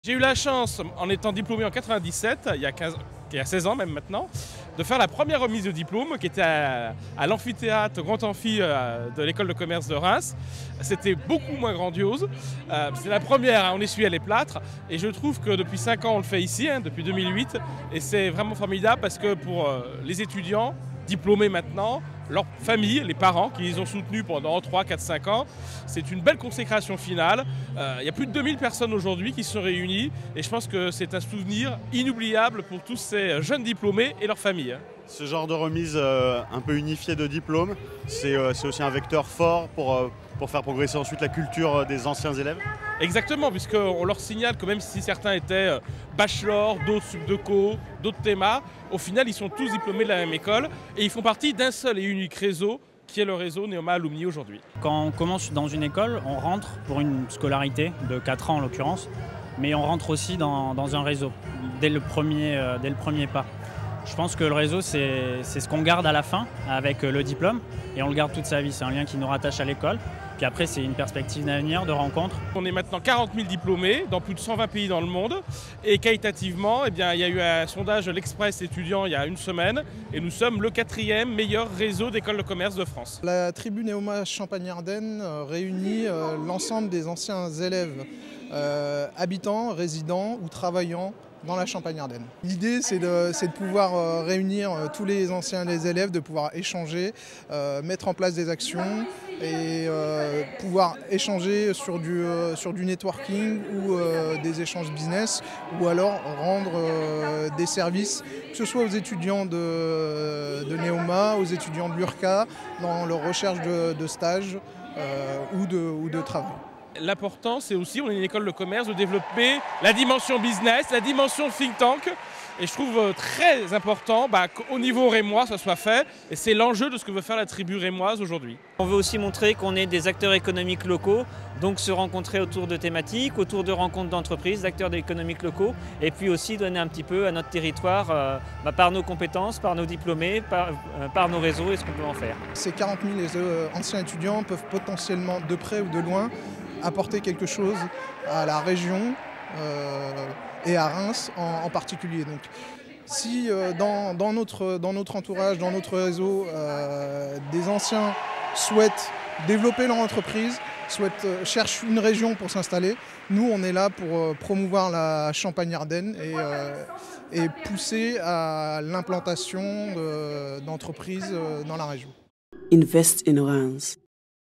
J'ai eu la chance, en étant diplômé en 97, il y a 16 ans même maintenant, de faire la première remise de diplôme qui était à l'amphithéâtre Grand Amphi de l'école de commerce de Reims. C'était beaucoup moins grandiose. C'est la première, hein, on essuyait les plâtres. Et je trouve que depuis 5 ans, on le fait ici, hein, depuis 2008. Et c'est vraiment formidable parce que pour les étudiants diplômés maintenant, leurs familles, les parents qui les ont soutenus pendant 3, 4, 5 ans, c'est une belle consécration finale. Il y a plus de 2000 personnes aujourd'hui qui se sont réunies et je pense que c'est un souvenir inoubliable pour tous ces jeunes diplômés et leurs familles. Ce genre de remise un peu unifiée de diplômes, c'est aussi un vecteur fort pour faire progresser ensuite la culture des anciens élèves. Exactement, puisqu'on leur signale que même si certains étaient bachelor, d'autres subdeco, d'autres thémas, au final ils sont tous diplômés de la même école et ils font partie d'un seul et unique réseau qui est le réseau Neoma Alumni aujourd'hui. Quand on commence dans une école, on rentre pour une scolarité de 4 ans en l'occurrence, mais on rentre aussi dans un réseau dès le premier pas. Je pense que le réseau, c'est ce qu'on garde à la fin avec le diplôme et on le garde toute sa vie. C'est un lien qui nous rattache à l'école. Puis après, c'est une perspective d'avenir, de rencontre. On est maintenant 40 000 diplômés dans plus de 120 pays dans le monde. Et qualitativement, eh bien, il y a eu un sondage de l'Express étudiant il y a une semaine. Et nous sommes le 4e meilleur réseau d'écoles de commerce de France. La tribu Neoma Champagne-Ardenne réunit l'ensemble des anciens élèves habitants, résidents ou travaillant dans la Champagne-Ardenne. L'idée, c'est de pouvoir réunir tous les anciens élèves, de pouvoir échanger, mettre en place des actions et pouvoir échanger sur du networking ou des échanges business ou alors rendre des services, que ce soit aux étudiants de Neoma, aux étudiants de l'URCA, dans leur recherche de stage ou de travail. L'important, c'est aussi, on est une école de commerce, de développer la dimension business, la dimension think tank. Et je trouve très important qu'au niveau rémois, ça soit fait. Et c'est l'enjeu de ce que veut faire la tribu rémoise aujourd'hui. On veut aussi montrer qu'on est des acteurs économiques locaux, donc se rencontrer autour de thématiques, autour de rencontres d'entreprises, d'acteurs économiques locaux, et puis aussi donner un petit peu à notre territoire par nos compétences, par nos diplômés, par nos réseaux et ce qu'on peut en faire. Ces 40 000 anciens étudiants peuvent potentiellement, de près ou de loin, apporter quelque chose à la région et à Reims en particulier. Donc, si dans notre entourage, dans notre réseau, des anciens souhaitent développer leur entreprise, cherchent une région pour s'installer, nous on est là pour promouvoir la Champagne-Ardenne et pousser à l'implantation d'entreprises dans la région. Invest in Reims.